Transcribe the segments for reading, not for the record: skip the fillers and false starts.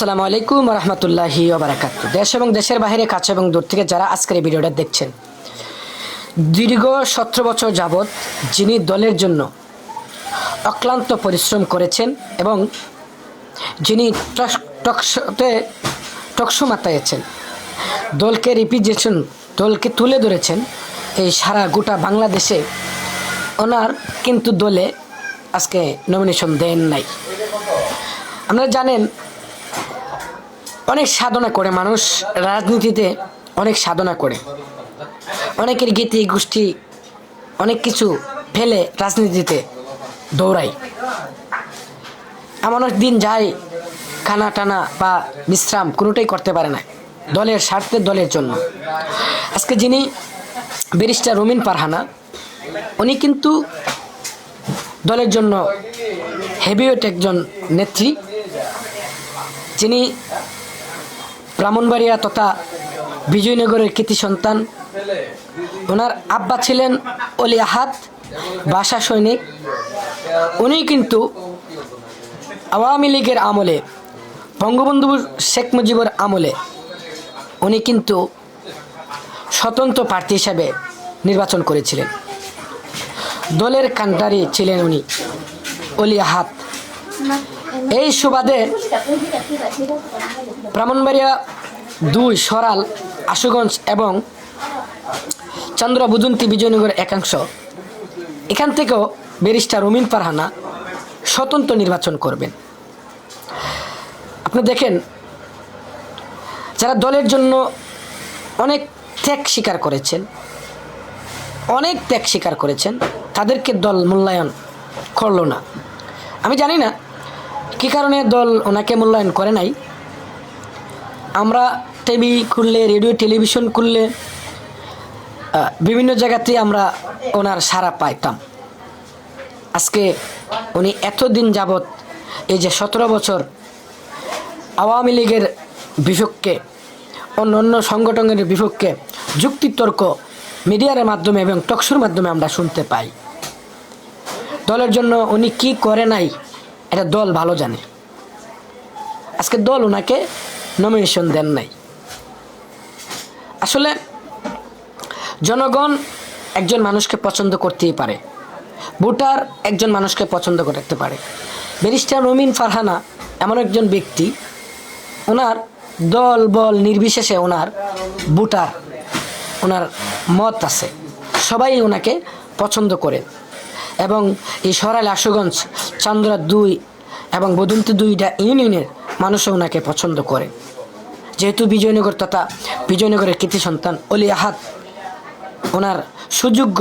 আসসালামু আলাইকুম রহমতুল্লাহি ওবারাকাতুহু। দেশ এবং দেশের বাইরে কাছে এবং দূর থেকে যারা আজকের এই ভিডিওটা দেখছেন, দীর্ঘ 17 বছর যাবৎ যিনি দলের জন্য অক্লান্ত পরিশ্রম করেছেন এবং যিনি টকশো মাতাইছেন, দলকে রিপ্রেজেন্টেশন, দলকে তুলে ধরেছেন এই সারা গোটা বাংলাদেশে, ওনার কিন্তু দলে আজকে নমিনেশন দেন নাই। আপনারা জানেন, অনেক সাধনা করে মানুষ রাজনীতিতে, অনেক সাধনা করে, অনেকের গীতি গোষ্ঠী অনেক কিছু ফেলে রাজনীতিতে দৌড়ায়। এমন দিন যায় খানা টানা বা বিশ্রাম কোনোটাই করতে পারে না দলের স্বার্থে, দলের জন্য। আজকে যিনি ব্যারিস্টার রুমিন ফারহানা, উনি কিন্তু দলের জন্য হেভিওয়েট একজন নেত্রী, যিনি ব্রাহ্মণবাড়িয়া তথা বিজয়নগরের কৃতি সন্তান। ওনার আব্বা ছিলেন অলি আহাদ ভাষা সৈনিক। উনি কিন্তু আওয়ামী লীগের আমলে, বঙ্গবন্ধু শেখ মুজিবুর আমলে উনি কিন্তু স্বতন্ত্র প্রার্থী হিসাবে নির্বাচন করেছিলেন। দলের কান্ডারি ছিলেন উনি, অলি আহাদ। এই সুবাদে ব্রাহ্মণবাড়িয়া 2, সরাল, আশুগঞ্জ এবং চন্দ্রবুদন্তি বিজয়নগর একাংশ, এখান থেকেও ব্যারিস্টার রুমিন ফারহানা স্বতন্ত্র নির্বাচন করবেন। আপনি দেখেন, যারা দলের জন্য অনেক ত্যাগ স্বীকার করেছেন, তাদেরকে দল মূল্যায়ন করলো না। আমি জানি না কী কারণে দল ওনাকে মূল্যায়ন করে নাই। আমরা টিভি খুললে, রেডিও টেলিভিশন খুললে বিভিন্ন জায়গাতেই আমরা ওনার সাড়া পাইতাম। আজকে উনি এতদিন যাবৎ এই যে 17 বছর আওয়ামী লীগের বিপক্ষে, অন্য সংগঠনের বিপক্ষে যুক্তিতর্ক মিডিয়ার মাধ্যমে এবং টকশোর মাধ্যমে আমরা শুনতে পাই। দলের জন্য উনি কি করে নাই এটা দল ভালো জানে। আজকে দল ওনাকে নমিনেশন দেন নাই। আসলে জনগণ একজন মানুষকে পছন্দ করতেই পারে, ভোটার একজন মানুষকে পছন্দ করতে পারে। ব্যারিস্টার রুমিন ফারহানা এমন একজন ব্যক্তি, ওনার দল বল নির্বিশেষে ওনার ভোটার, ওনার মত আছে, সবাই ওনাকে পছন্দ করে। এবং এই সরাইল, আশুগঞ্জ, চান্দরা 2 এবং বদন্তি 2টা ইউনিয়নের মানুষও ওনাকে পছন্দ করে, যেহেতু বিজয়নগর তথা বিজয়নগরের কৃতি সন্তান অলি আহাদ ওনার সুযোগ্য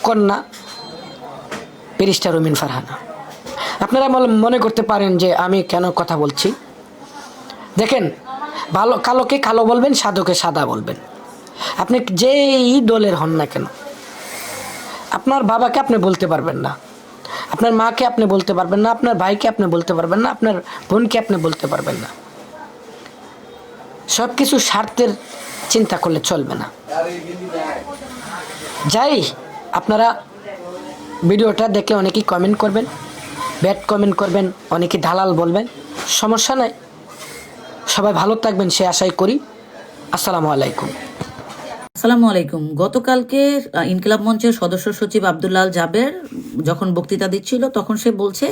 কন্যা ব্যারিস্টার রুমিন ফারহানা। আপনারা মনে করতে পারেন যে আমি কেন কথা বলছি। দেখেন, ভালো কালোকে কালো বলবেন, সাদাকে সাদা বলবেন। আপনি যেই দলের হন না কেন, আপনার বাবাকে আপনি বলতে পারবেন না, আপনার মাকে আপনি বলতে পারবেন না, আপনার ভাইকে আপনি বলতে পারবেন না, আপনার বোনকে আপনি বলতে পারবেন না। সব কিছু স্বার্থের চিন্তা করলে চলবে না। যাই, আপনারা ভিডিওটা দেখলে অনেকেই কমেন্ট করবেন, ব্যাড কমেন্ট করবেন, অনেকেই দালাল বলবেন, সমস্যা নাই। সবাই ভালো থাকবেন সে আশাই করি। আসসালামু আলাইকুম। আসসালামু আলাইকুম। গতকালকে ইনকিলাব মঞ্চের সদস্য সচিব আব্দুল্লাহ আল জাবের যখন বক্তৃতা দিচ্ছিল, তখন সে বলছে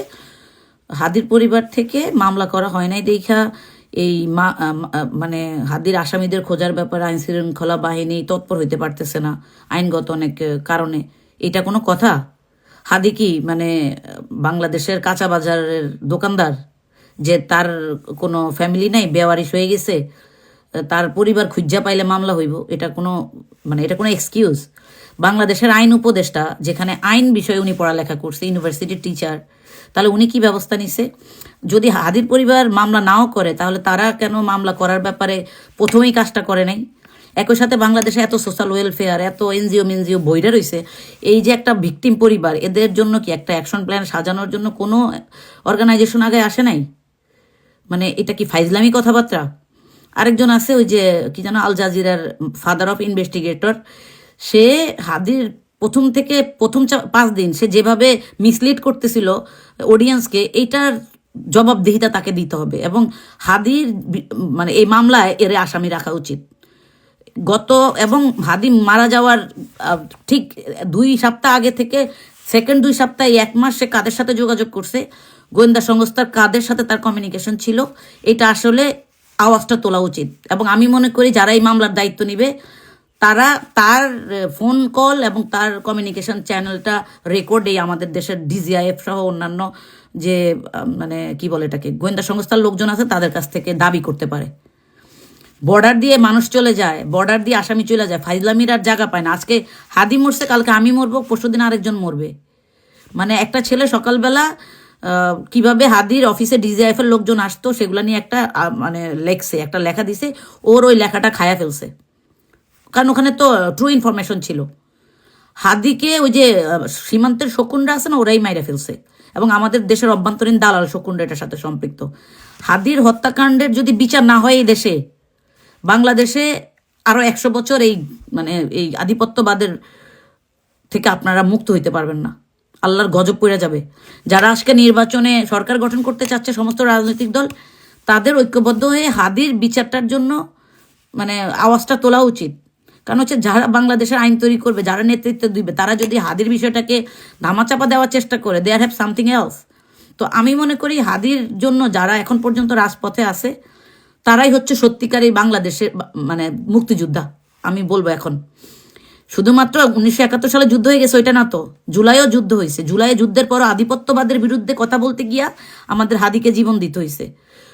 হাদির পরিবার থেকে মামলা করা হয় নাই দেখা এই মানে হাদির আসামিদের খোঁজার ব্যাপারে আইন শৃঙ্খলা বাহিনী তৎপর হইতে পারতেছে না আইনগত অনেক কারণে। এটা কোনো কথা? হাদি কি মানে বাংলাদেশের কাঁচা বাজারের দোকানদার যে তার কোনো ফ্যামিলি নাই, বেওয়ারিশ হয়ে গেছে, তার পরিবার খুঁজা পাইলে মামলা হইব? এটা কোনো এক্সকিউজ? বাংলাদেশের আইন উপদেষ্টা, যেখানে আইন বিষয়ে উনি পড়ালেখা করছে, ইউনিভার্সিটির টিচার, তাহলে উনি কি ব্যবস্থা নিছে? যদি হাদির পরিবার মামলা নাও করে, তাহলে তারা কেন মামলা করার ব্যাপারে প্রথমেই কাজটা করে নাই? একই সাথে বাংলাদেশে এত সোশ্যাল ওয়েলফেয়ার, এত এনজিও বইরা রয়েছে, এই যে একটা ভিকটিম পরিবার, এদের জন্য কি একটা অ্যাকশন প্ল্যান সাজানোর জন্য কোনো অর্গানাইজেশন আগে আসে নাই? মানে এটা কি ফাইজলামি কথাবার্তা? আরেকজন আছে, ওই যে কি যেন, আল জাজিরার ফাদার অফ ইনভেস্টিগেটর, সে হাদির প্রথম 5 দিন সে যেভাবে মিসলিড করতেছিল অডিয়েন্সকে, এইটার জবাবদিহিতা তাকে দিতে হবে এবং হাদির মানে এই মামলায় এর আসামি রাখা উচিত। এবং হাদি মারা যাওয়ার ঠিক 2 সপ্তাহ আগে থেকে সেকেন্ড 2 সপ্তাহে 1 মাস সে কাদের সাথে যোগাযোগ করছে, গোয়েন্দা সংস্থার কাদের সাথে তার কমিউনিকেশন ছিল, এটা আসলে আওয়াজটা তোলা উচিত। এবং আমি মনে করি যারা এই মামলার দায়িত্ব নিবে তারা তার ফোন কল এবং তার কমিউনিকেশন চ্যানেলটা রেকর্ড এই আমাদের দেশের ডিজিআইএফ সহ অন্যান্য যে মানে কি বলে এটাকে গোয়েন্দা সংস্থার লোকজন আছে তাদের কাছ থেকে দাবি করতে পারে। বর্ডার দিয়ে মানুষ চলে যায়, বর্ডার দিয়ে আসামি চলে যায়, ফাইজলামির আর জায়গা পায় না। আজকে হাদি মরছে, কালকে আমি মরবো, পরশুদিন আরেকজন মরবে। মানে একটা ছেলে সকালবেলা কিভাবে হাদির অফিসে ডিজিআইএফ এর লোকজন আসতো সেগুলো নিয়ে একটা মানে লেখছে, একটা লেখা দিছে, ওর ওই লেখাটা খায়া ফেলছে, কারণ ওখানে তো ট্রু ইনফরমেশন ছিল। হাদিকে ওই যে সীমান্তের শকুনরা আছে না, ওরাই মাইরা ফেলছে এবং আমাদের দেশের অভ্যন্তরীণ দালাল শকুনরা এটার সাথে সম্পৃক্ত। হাদির হত্যাকাণ্ডের যদি বিচার না হয় এই দেশে, বাংলাদেশে আরো 100 বছর এই মানে এই আধিপত্যবাদের থেকে আপনারা মুক্ত হইতে পারবেন না, আল্লাহর গজব পড়ে যাবে। যারা আজকে নির্বাচনে সরকার গঠন করতে চাচ্ছে সমস্ত রাজনৈতিক দল, তাদের ঐক্যবদ্ধ হয়ে হাদির বিচারটার জন্য মানে আওয়াজটা তোলা উচিত। কারণ হচ্ছে যারা বাংলাদেশের আইন তৈরি করবে, যারা নেতৃত্ব দিবে, তারা যদি হাদির বিষয়টাকে ধামাচাপা দেওয়ার চেষ্টা করে, দে আর হ্যাভ সামথিং এলস। তো আমি মনে করি হাদির জন্য যারা এখন পর্যন্ত রাজপথে আছে তারাই হচ্ছে সত্যিকারই বাংলাদেশের মানে মুক্তিযোদ্ধা। আমি বলবো এখন শুধুমাত্র 1971 সালে যুদ্ধ হয়ে গেছে ওইটা না তো, জুলাইও যুদ্ধ হয়েছে। জুলাই যুদ্ধের পরও আধিপত্যবাদের বিরুদ্ধে কথা বলতে গিয়া আমাদের হাদিকে জীবন দিতে হয়েছে।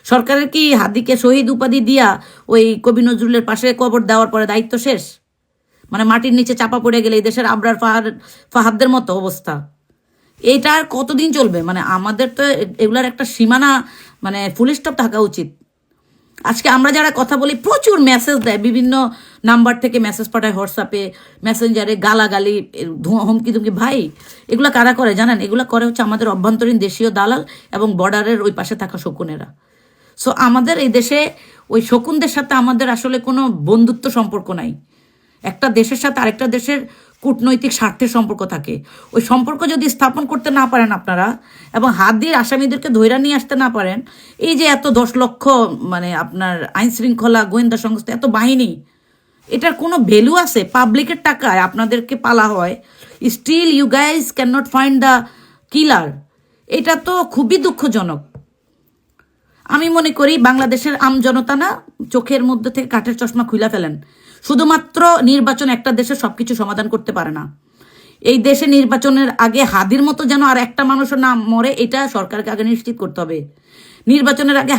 সরকারের কি হাদিকে শহীদ উপাধি দিয়া ওই কবি নজরুলের পাশে কবর দেওয়ার পরে দায়িত্ব শেষ? মানে মাটির নিচে চাপা পড়ে গেলে এই দেশের আবরার ফাহাদদের মতো অবস্থা। এইটা আর কতদিন চলবে? মানে আমাদের তো এগুলার একটা সীমানা মানে ফুল স্টপ থাকা উচিত। আজকে আমরা যারা কথা বলি প্রচুর মেসেজ দেয়, বিভিন্ন নাম্বার থেকে মেসেজ পাঠায়, হোয়াটসঅ্যাপে, মেসেঞ্জারে, গালাগালি, হুমকি ধুমকি। ভাই এগুলা কারা করে জানেন? এগুলা করে হচ্ছে আমাদের অভ্যন্তরীণ দেশীয় দালাল এবং বর্ডারের ওই পাশে থাকা শকুনেরা। সো আমাদের এই দেশে ওই শকুনদের সাথে আমাদের আসলে কোনো বন্ধুত্ব সম্পর্ক নাই। একটা দেশের সাথে আরেকটা দেশের কূটনৈতিক স্বার্থের সম্পর্ক থাকে। ওই সম্পর্ক যদি স্থাপন করতে না পারেন আপনারা এবং হাত দিয়ে আসামিদেরকে ধৈর্য নিয়ে আসতে না পারেন, এই যে এত 10 লক্ষ মানে আপনার আইন শৃঙ্খলা গোয়েন্দা সংস্থা, এত বাহিনী, এটার কোনো ভ্যালু আছে? পাবলিকের টাকায় আপনাদেরকে পালা হয়, still you guys can not find the killer. এটা তো খুবই দুঃখজনক। আমি মনে করি বাংলাদেশের আমজনতা না চোখের মধ্যে থেকে কাঠের চশমা খুলে ফেলেন। শুধুমাত্র নির্বাচন একটা দেশে সবকিছু সমাধান করতে পারে না। এই দেশে নির্বাচনের আগে হাদির মতো যেন আর একটা মানুষের নাম মরে, এটা সরকারকে আগে নিশ্চিত করতে হবে। নির্বাচনের আগে